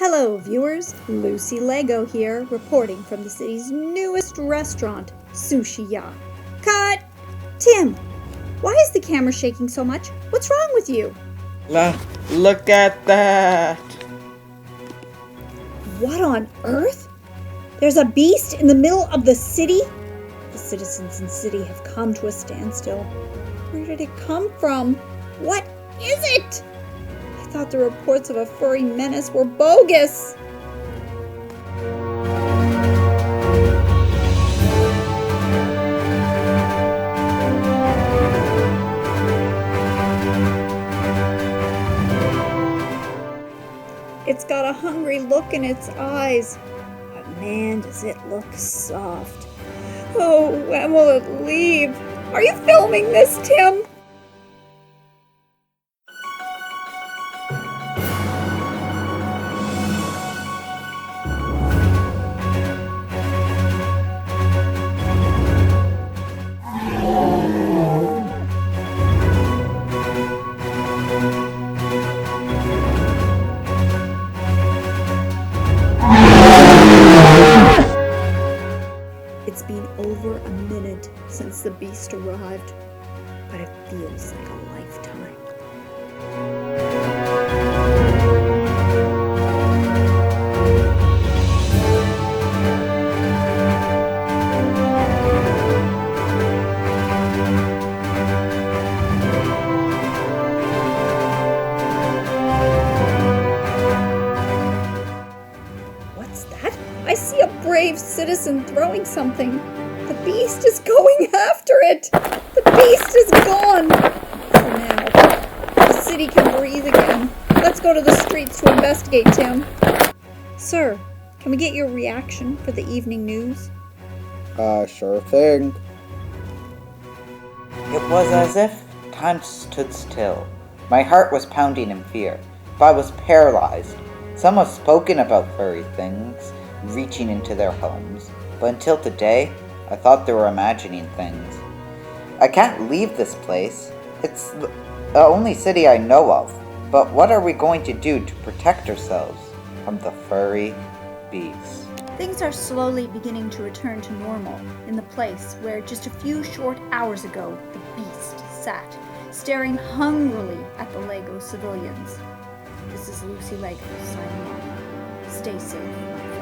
Hello viewers, Lucy Lego here, reporting from the city's newest restaurant, Sushi Ya. Cut! Tim, why is the camera shaking so much? What's wrong with you? Look at that! What on earth? There's a beast in the middle of the city? The citizens in the city have come to a standstill. Where did it come from? What is it? I thought the reports of a furry menace were bogus. It's got a hungry look in its eyes. But man, does it look soft. Oh, when will it leave? Are you filming this, Tim? It's been over a minute since the beast arrived, but it feels like a lifetime. What's that? I see a brave citizen throwing something. The beast is going after it. The beast is gone. For now, the city can breathe again. Let's go to the streets to investigate, Tim. Sir, can we get your reaction for the evening news? Sure thing. It was as if time stood still. My heart was pounding in fear, but I was paralyzed. Some have spoken about furry things reaching into their homes, but until today, I thought they were imagining things. I can't leave this place. It's the only city I know of, but what are we going to do to protect ourselves from the furry beast? Things are slowly beginning to return to normal in the place where just a few short hours ago the beast sat, staring hungrily at the Lego civilians. This is Lucy Lego signing off. Stay safe.